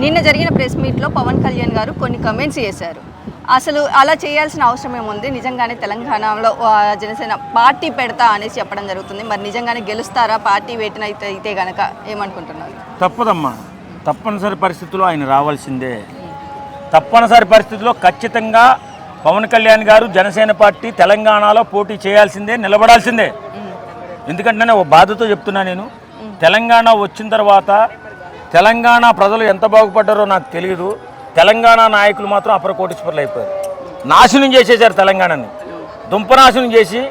నిన్న జరిగిన ప్రెస్ మీట్లో పవన్ కళ్యాణ్ గారు కొన్ని కమెంట్స్ చేశారు. అసలు అలా చేయాల్సిన అవసరం ఏముంది? నిజంగానే తెలంగాణలో జనసేన పార్టీ పెడతా అనేసి చెప్పడం జరుగుతుంది. మరి నిజంగానే గెలుస్తారా పార్టీ వేటిన అయితే గనక ఏమనుకుంటున్నారు? తప్పదమ్మా, తప్పనిసరి పరిస్థితుల్లో ఆయన రావాల్సిందే. తప్పనిసరి పరిస్థితుల్లో ఖచ్చితంగా పవన్ కళ్యాణ్ గారు జనసేన పార్టీ తెలంగాణలో పోటీ చేయాల్సిందే, నిలబడాల్సిందే. ఎందుకంటే నేను ఒక బాధతో చెప్తున్నా, నేను తెలంగాణ వచ్చిన తర్వాత తెలంగాణ ప్రజలు ఎంత బాగుపడ్డారో నాకు తెలియదు. తెలంగాణ నాయకులు మాత్రం అపరకోటీశ్వరులు అయిపోయారు. నాశనం చేసేసారు తెలంగాణని, దుంపనాశనం చేసి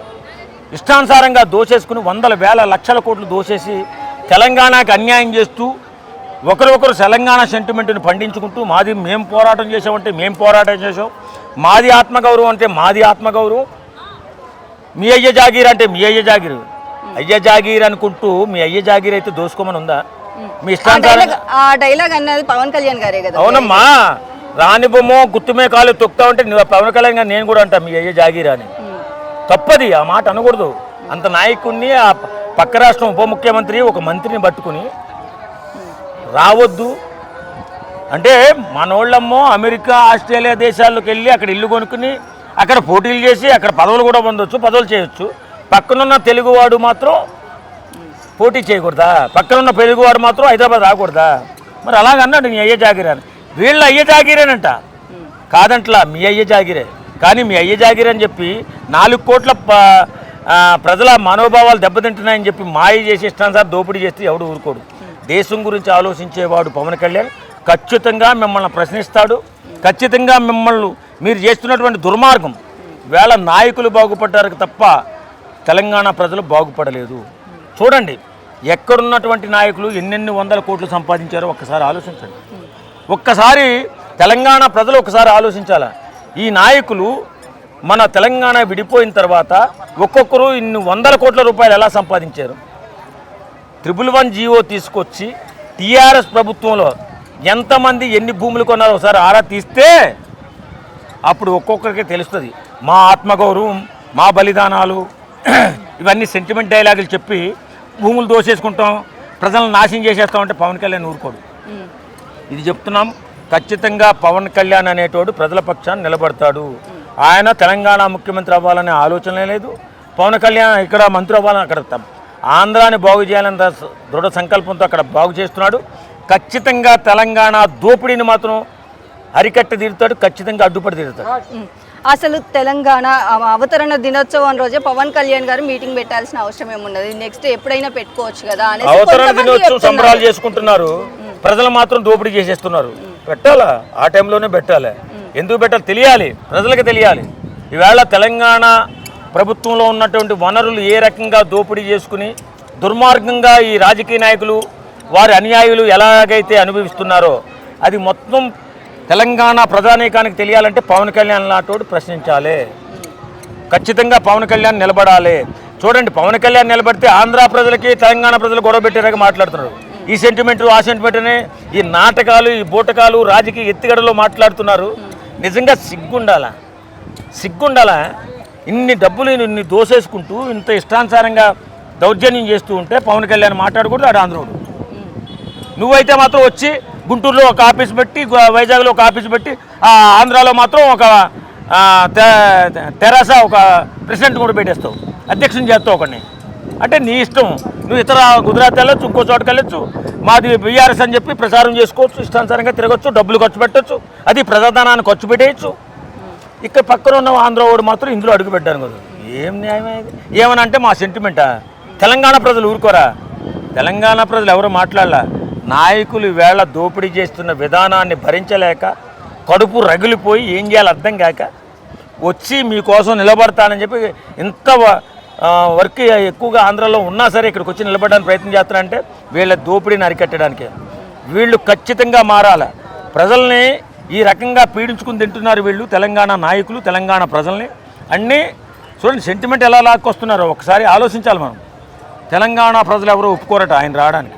ఇష్టానుసారంగా దోచేసుకుని వందల వేల లక్షల కోట్లు దోచేసి తెలంగాణకి అన్యాయం చేస్తూ ఒకరొకరు తెలంగాణ సెంటిమెంట్ని పండించుకుంటూ మాది మేము పోరాటం చేసామంటే మేము పోరాటం చేసాం, మాది ఆత్మగౌరవం అంటే మాది ఆత్మగౌరవం, మీ అయ్య జాగీర్ అంటే మీ అయ్య జాగీరు, అయ్య జాగీర్ అనుకుంటూ మీ అయ్య జాగీర్ అయితే దోసుకోమని ఉందా? మీ ఇష్టానుసారంగా ఆ డైలాగ్ అన్నది పవన్ కళ్యాణ్ గారే కదా. అవునమ్మా, రాని బొమ్మో గుర్తుమే కాలు తొక్తా ఉంటే పవన్ కళ్యాణ్ గారు నేను కూడా అంటా మీ అయ్య జాగీర్ అని. తప్పది, ఆ మాట అనకూడదు. అంత నాయకుడిని ఆ పక్క రాష్ట్రం ఉప ముఖ్యమంత్రి ఒక మంత్రిని పట్టుకుని రావద్దు అంటే మనోళ్ళమ్మో అమెరికా ఆస్ట్రేలియా దేశాల్లోకి వెళ్ళి అక్కడ ఇల్లు కొనుక్కుని అక్కడ పోటీలు చేసి అక్కడ పదవులు కూడా పొందొచ్చు, పదవులు చేయొచ్చు. పక్కనున్న తెలుగువాడు మాత్రం పోటీ చేయకూడదా? పక్కనున్న తెలుగువాడు మాత్రం హైదరాబాద్ రాకూడదా? మరి అలాగన్నాడు మీ అయ్య జాగిరే అని. వీళ్ళు అయ్య జాగిరేనంట, కాదంట్లా మీ అయ్య జాగిరే. కానీ మీ అయ్య జాగిరే అని చెప్పి 4 కోట్ల ప్రజల మనోభావాలు దెబ్బతింటున్నాయని చెప్పి మాయ చేసి ఇష్టానుసారి దోపిడీ చేస్తే ఎవడు ఊరుకోడు. దేశం గురించి ఆలోచించేవాడు పవన్ కళ్యాణ్ ఖచ్చితంగా మిమ్మల్ని ప్రశ్నిస్తాడు. ఖచ్చితంగా మిమ్మల్ని మీరు చేస్తున్నటువంటి దుర్మార్గం వేళ నాయకులు బాగుపడ్డారు తప్ప తెలంగాణ ప్రజలు బాగుపడలేదు. చూడండి, ఎక్కడున్నటువంటి నాయకులు ఎన్నెన్ని వందల కోట్లు సంపాదించారో ఒక్కసారి ఆలోచించండి. ఒక్కసారి తెలంగాణ ప్రజలు ఒకసారి ఆలోచించాలా. ఈ నాయకులు మన తెలంగాణ విడిపోయిన తర్వాత ఒక్కొక్కరు ఇన్ని వందల కోట్ల రూపాయలు ఎలా సంపాదించారు? 111 జీవో తీసుకొచ్చి టీఆర్ఎస్ ప్రభుత్వంలో ఎంతమంది ఎన్ని భూములు కొన్నారో ఒకసారి ఆరా తీస్తే అప్పుడు ఒక్కొక్కరికి తెలుస్తుంది. మా ఆత్మగౌరవం, మా బలిదానాలు, ఇవన్నీ సెంటిమెంట్ డైలాగులు చెప్పి భూములు దోసేసుకుంటాం, ప్రజలను నాశనం చేసేస్తామంటే పవన్ కళ్యాణ్ ఊరుకోడు. ఇది చెప్తున్నాం. ఖచ్చితంగా పవన్ కళ్యాణ్ అనేటోడు ప్రజల పక్షాన్ని నిలబడతాడు. ఆయన తెలంగాణ ముఖ్యమంత్రి అవ్వాలనే ఆలోచనే లేదు. పవన్ కళ్యాణ్ ఇక్కడ మంత్రి అవ్వాలని అక్కడ ఆంధ్రాని బాగు చేయాలన్న దృఢ సంకల్పంతో అక్కడ బాగు చేస్తున్నాడు. ఖచ్చితంగా తెలంగాణ దోపిడీని మాత్రం అరికట్ట తీరుతాడు, ఖచ్చితంగా అడ్డుపడి తీరుతాడు. అసలు తెలంగాణ అవతరణ దినోత్సవం రోజే పవన్ కళ్యాణ్ గారు మీటింగ్ పెట్టాల్సిన అవసరం ఏమున్నది? నెక్స్ట్ ఎప్పుడైనా పెట్టుకోవచ్చు కదా. అవతరణ దినోత్సవం సంబరాలు చేసుకుంటున్నారు, ప్రజలు మాత్రం దోపిడీ చేసేస్తున్నారు. పెట్టాలా? ఆ టైంలోనే పెట్టాలి. ఎందుకు పెట్టాలి తెలియాలి, ప్రజలకు తెలియాలి. ఈవేళ తెలంగాణ ప్రభుత్వంలో ఉన్నటువంటి వనరులు ఏ రకంగా దోపిడీ చేసుకుని దుర్మార్గంగా ఈ రాజకీయ నాయకులు వారి అనుయాయులు ఎలాగైతే అనుభవిస్తున్నారో అది మొత్తం తెలంగాణ ప్రజానీకానికి తెలియాలంటే పవన్ కళ్యాణ్ లాంటి ప్రశ్నించాలి. ఖచ్చితంగా పవన్ కళ్యాణ్ నిలబడాలి. చూడండి, పవన్ కళ్యాణ్ నిలబడితే ఆంధ్ర ప్రజలకి తెలంగాణ ప్రజలు గొడవ పెట్టేలాగా మాట్లాడుతున్నారు. ఈ సెంటిమెంటు ఆ సెంటిమెంట్ అని ఈ నాటకాలు, ఈ బూటకాలు, రాజకీయ ఎత్తిగడలో మాట్లాడుతున్నారు. నిజంగా సిగ్గుండాలా? ఇన్ని డబ్బులు ఇన్ని దోసేసుకుంటూ ఇంత ఇష్టానుసారంగా దౌర్జన్యం చేస్తూ ఉంటే పవన్ కళ్యాణ్ మాట్లాడకూడదు, ఆడు ఆంధ్రోడు. నువ్వైతే మాత్రం వచ్చి గుంటూరులో ఒక ఆఫీస్ పెట్టి, వైజాగ్లో ఒక ఆఫీస్ పెట్టి, ఆంధ్రాలో మాత్రం ఒక తెరాస ఒక ప్రెసిడెంట్ కూడా పెట్టేస్తావు, అధ్యక్షుని చేస్తావు ఒకడిని. అంటే నీ ఇష్టం. నువ్వు ఇతర గుజరాత్ వెళ్ళొచ్చు, ఇంకో చోటుకి వెళ్ళొచ్చు, మాది బీఆర్ఎస్ అని చెప్పి ప్రచారం చేసుకోవచ్చు, ఇష్టానుసారంగా తిరగచ్చు, డబ్బులు ఖర్చు పెట్టచ్చు, అది ప్రజాధనాన్ని ఖర్చు పెట్టేయచ్చు. ఇక్కడ పక్కన ఉన్న ఆంధ్రవాడు మాత్రం ఇందులో అడుగు పెట్టాను కదా. ఏం న్యాయమైంది? ఏమనంటే మా సెంటిమెంటా? తెలంగాణ ప్రజలు ఊరుకోరా? తెలంగాణ ప్రజలు ఎవరు మాట్లాడలా. నాయకులు వేళ దోపిడీ చేస్తున్న విధానాన్ని భరించలేక కడుపు రగిలిపోయి ఏం చేయాలో అర్థం కాక వచ్చి మీకోసం నిలబడతానని చెప్పి ఇంత వర్క్ ఎక్కువగా ఆంధ్రాలో ఉన్నా సరే ఇక్కడికి వచ్చి నిలబడడానికి ప్రయత్నం చేస్తున్నారంటే వీళ్ళ దోపిడీని అరికట్టడానికే. వీళ్ళు ఖచ్చితంగా మారాలి. ప్రజల్ని ఈ రకంగా పీడించుకుని తింటున్నారు వీళ్ళు, తెలంగాణ నాయకులు, తెలంగాణ ప్రజల్ని. అన్నీ చూడండి, సెంటిమెంట్ ఎలా లాక్కొస్తున్నారో ఒకసారి ఆలోచించాలి మనం. తెలంగాణ ప్రజలు ఎవరో ఒప్పుకోరట ఆయన రావడానికి.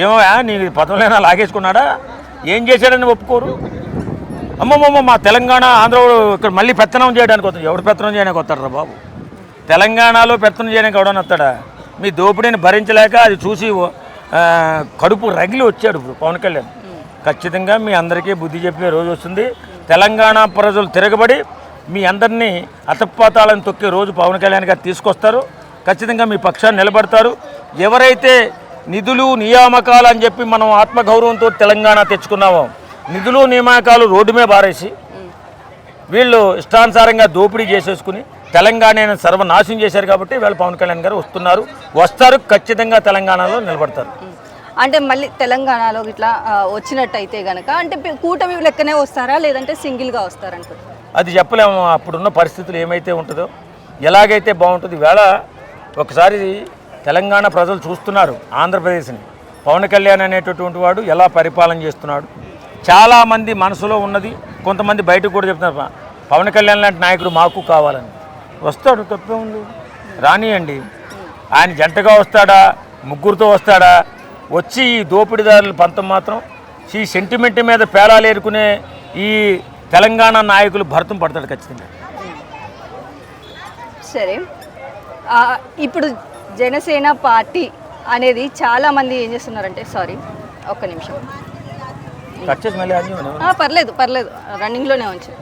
ఏమో నీ పదవులైనా లాగేసుకున్నాడా? ఏం చేశాడని ఒప్పుకోరు. అమ్మమ్మ మా తెలంగాణ ఆంధ్ర ఇక్కడ మళ్ళీ పెత్తనం చేయడానికి వస్తారు. ఎవడు పెత్తనం చేయడానికి వస్తాడు రా బాబు? తెలంగాణలో పెత్తనం చేయడానికి ఎవడని వస్తాడా? మీ దోపిడీని భరించలేక అది చూసి కడుపు రగిలి వచ్చాడు పవన్ కళ్యాణ్. ఖచ్చితంగా మీ అందరికీ బుద్ధి చెప్పే రోజు వస్తుంది. తెలంగాణ ప్రజలు తిరగబడి మీ అందరినీ అతపాతాలను తొక్కే రోజు పవన్ కళ్యాణ్ గారు తీసుకొస్తారు. ఖచ్చితంగా మీ పక్షాన్ని నిలబడతారు. ఎవరైతే నిధులు నియామకాలు అని చెప్పి మనం ఆత్మగౌరవంతో తెలంగాణ తెచ్చుకున్నామో, నిధులు నియామకాలు రోడ్డు మీద బారేసి వీళ్ళు ఇష్టానుసారంగా దోపిడీ చేసేసుకుని తెలంగాణను సర్వనాశనం చేశారు. కాబట్టి వీళ్ళు పవన్ కళ్యాణ్ గారు వస్తారు, ఖచ్చితంగా తెలంగాణలో నిలబడతారు. అంటే మళ్ళీ తెలంగాణలో ఇట్లా వచ్చినట్టయితే కనుక అంటే కూటమి లెక్కనే వస్తారా లేదంటే సింగిల్గా వస్తారనుకుంటారు? అది చెప్పలేము. అప్పుడున్న పరిస్థితులు ఏమైతే ఉంటుందో, ఎలాగైతే బాగుంటుంది. ఈవేళ ఒకసారి తెలంగాణ ప్రజలు చూస్తున్నారు ఆంధ్రప్రదేశ్ని. పవన్ కళ్యాణ్ అనేటటువంటి వాడు ఎలా పరిపాలన చేస్తున్నాడు. చాలామంది మనసులో ఉన్నది, కొంతమంది బయటకు కూడా చెప్తున్నారు పవన్ కళ్యాణ్ లాంటి నాయకుడు మాకు కావాలని. వస్తాడు, తప్పే ఉంది, రానియండి. ఆయన జంటగా వస్తాడా, ముగ్గురితో వస్తాడా? వచ్చి ఈ దోపిడీదారుల పంతం మాత్రం ఈ సెంటిమెంట్ మీద పేలాలు ఏరుకునే ఈ తెలంగాణ నాయకులు భరతం పడతాడు ఖచ్చితంగా. సరే, ఇప్పుడు జనసేన పార్టీ అనేది చాలామంది ఏం చేస్తున్నారంటే, సారీ ఒక్క నిమిషం, పర్లేదు రన్నింగ్లోనే ఉంచు.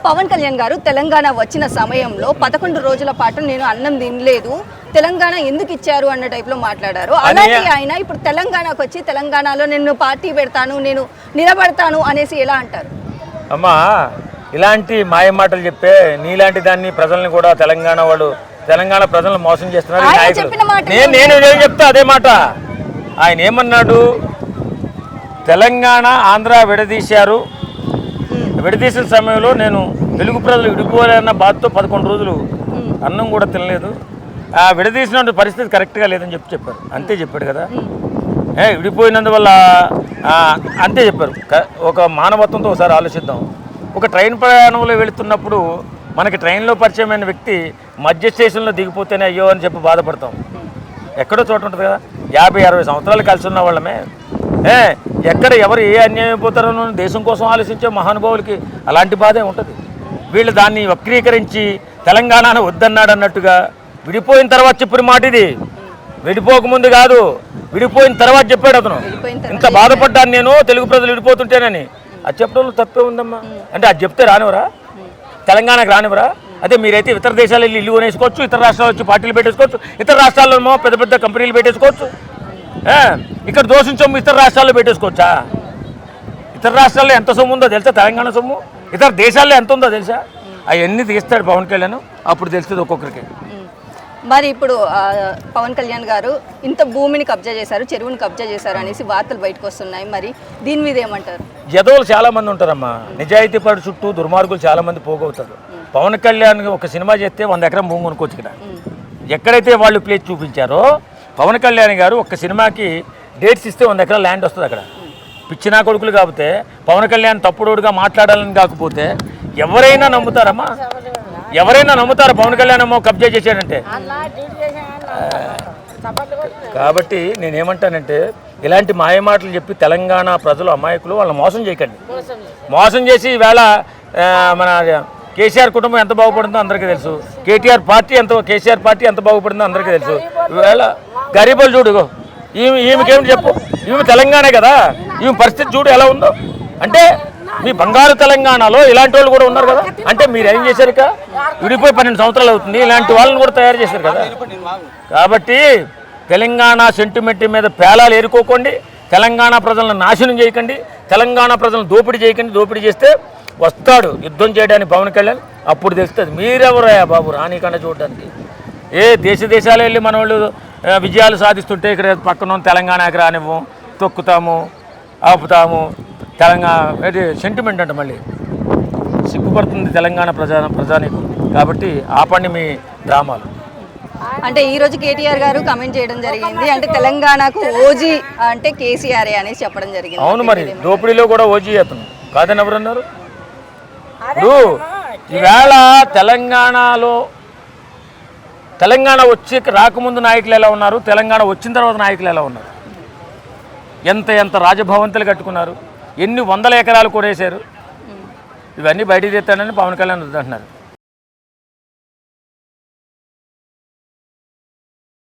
పవన్ కళ్యాణ్ గారు తెలంగాణ వచ్చిన సమయంలో 11 రోజుల పాటు నేను అన్నం తినలేదు, తెలంగాణ ఎందుకు ఇచ్చారు అన్న టైప్లో మాట్లాడారు. అలాగే ఆయన ఇప్పుడు తెలంగాణకు వచ్చి తెలంగాణలో నేను పార్టీ పెడతాను, నేను నిలబడతాను అనేసి ఎలా అంటారు? అమ్మా, ఇలాంటి మాయ మాటలు చెప్పే నీలాంటి దాన్ని ప్రజల్ని కూడా తెలంగాణ ప్రజలను మోసం చేస్తున్నారు. నేను ఏం చెప్తా అదే మాట. ఆయన ఏమన్నాడు, తెలంగాణ ఆంధ్ర విడదీశారు, విడదీసిన సమయంలో నేను తెలుగు ప్రజలు విడిపోలేన్న బాధతో 11 రోజులు అన్నం కూడా తినలేదు. ఆ విడదీసిన పరిస్థితి కరెక్ట్గా లేదని చెప్పారు. అంతే చెప్పాడు కదా. విడిపోయినందువల్ల అంతే చెప్పారు. ఒక మానవత్వంతో ఒకసారి ఆలోచిద్దాం. ఒక ట్రైన్ ప్రయాణంలో వెళుతున్నప్పుడు మనకి ట్రైన్లో పరిచయమైన వ్యక్తి మధ్య స్టేషన్లో దిగిపోతేనే అయ్యో అని చెప్పి బాధపడతాం. ఎక్కడో చోట ఉంటుంది కదా. 50-60 సంవత్సరాలు కలిసి ఉన్న వాళ్ళమే ఎక్కడ ఎవరు ఏ అన్యాయం అయిపోతారో దేశం కోసం ఆలోచించే మహానుభావులకి అలాంటి బాధే ఉంటుంది. వీళ్ళు దాన్ని వక్రీకరించి తెలంగాణను వద్దన్నాడు అన్నట్టుగా విడిపోయిన తర్వాత చెప్పిన మాట ఇది. విడిపోకముందు కాదు, విడిపోయిన తర్వాత చెప్పాడు అతను. ఇంత బాధపడ్డాను నేను తెలుగు ప్రజలు విడిపోతుంటేనని. అది చెప్పడంలో తప్పే ఉందమ్మా. అంటే అది చెప్తే రానివరా, తెలంగాణకు రానివరా? అదే మీరైతే ఇతర దేశాలు వెళ్ళి ఇల్లు కొనేసుకోవచ్చు, ఇతర రాష్ట్రాలు వచ్చి పార్టీలు పెట్టేసుకోవచ్చు, ఇతర రాష్ట్రాల్లో పెద్ద పెద్ద కంపెనీలు పెట్టేసుకోవచ్చు. ఇక్కడ దోషం సొమ్ము ఇతర రాష్ట్రాల్లో పెట్టేసుకోవచ్చా? ఇతర రాష్ట్రాల్లో ఎంత సొమ్ము ఉందో తెలుసా? తెలంగాణ సొమ్ము ఇతర దేశాల్లో ఎంత ఉందో తెలుసా? అవన్నీ తీస్తాడు పవన్ కళ్యాణ్, అప్పుడు తెలుస్తుంది ఒక్కొక్కరికి. మరి ఇప్పుడు పవన్ కళ్యాణ్ గారు ఇంత భూమిని కబ్జా చేశారు, చెరువుని కబ్జా చేశారు అనేసి వార్తలు బయటకు వస్తున్నాయి. మరి దీని మీద ఏమంటారు? జదవులు చాలా మంది ఉంటారమ్మా. నిజాయితీ పడి చుట్టూ దుర్మార్గులు చాలా మంది పోగవుతారు. పవన్ కళ్యాణ్ ఒక సినిమా చేస్తే 100 ఎకరం భూమి కొనుక్కోవచ్చు ఇక్కడ. ఎక్కడైతే వాళ్ళు ప్లేస్ చూపించారో పవన్ కళ్యాణ్ గారు ఒక సినిమాకి డేట్స్ ఇస్తే 100 ఎకరాల ల్యాండ్ వస్తుంది అక్కడ. పిచ్చినా కొడుకులు కాకపోతే పవన్ కళ్యాణ్ తప్పుడోడుగా మాట్లాడాలని కాకపోతే ఎవరైనా నమ్ముతారమ్మా? ఎవరైనా నమ్ముతారా పవన్ కళ్యాణ్ ఏమో కబ్జా చేశాడంటే? కాబట్టి నేనేమంటానంటే ఇలాంటి మాయమాటలు చెప్పి తెలంగాణ ప్రజలు అమాయకులు, వాళ్ళని మోసం చేయకండి. మోసం చేసి ఈవేళ మన కేసీఆర్ కుటుంబం ఎంత బాగుపడిందో అందరికీ తెలుసు. కేసీఆర్ పార్టీ ఎంత బాగుపడిందో అందరికీ తెలుసు. ఈవేళ గరీబులు చూడు, ఈమెకేమిటి చెప్పు, ఈమె తెలంగాణ కదా, ఈమె పరిస్థితి చూడు ఎలా ఉందో. అంటే మీ బంగారు తెలంగాణలో ఇలాంటి వాళ్ళు కూడా ఉన్నారు కదా. అంటే మీరు ఏం చేశారు? ఇక విడిపోయి 12 సంవత్సరాలు అవుతుంది, ఇలాంటి వాళ్ళని కూడా తయారు చేశారు కదా. కాబట్టి తెలంగాణ సెంటిమెంట్ మీద పేలాలు ఏరుకోకండి, తెలంగాణ ప్రజలను నాశనం చేయకండి, తెలంగాణ ప్రజలను దోపిడీ చేయకండి. దోపిడీ చేస్తే వస్తాడు యుద్ధం చేయడానికి పవన్ కళ్యాణ్, అప్పుడు తెలుస్తుంది మీరెవరయ్యా బాబు రానికన్నా చూడడానికి. దేశాలు వెళ్ళి మన వాళ్ళు విజయాలు సాధిస్తుంటే ఇక్కడ పక్కన తెలంగాణకి రానివ్వం, తొక్కుతాము, ఆపుతాము. తెలంగాణ సెంటిమెంట్ అంటే మళ్ళీ సిగ్గుపడుతుంది తెలంగాణ ప్రజానికి. కాబట్టి ఆపండి మీ డ్రామాలు. అంటే ఈరోజు కేటీఆర్ గారు కమెంట్ చేయడం జరిగింది, అంటే తెలంగాణకు ఓజీ అంటే కేసీఆర్ అనేసి చెప్పడం జరిగింది. అవును, మరి దోపిడీలో కూడా ఓజీ అతను కాదని ఎవరన్నారు? ఇప్పుడు ఈవేళ తెలంగాణ వచ్చి రాకముందు నాయకులు ఎలా ఉన్నారు, తెలంగాణ వచ్చిన తర్వాత నాయకులు ఎలా ఉన్నారు? ఎంత రాజభవంతులు కట్టుకున్నారు, ఎన్ని 100 ఎకరాలు కొనేశారు. ఇవన్నీ బయటికి తెస్తానని పవన్ కళ్యాణ్ వద్దంటున్నారు.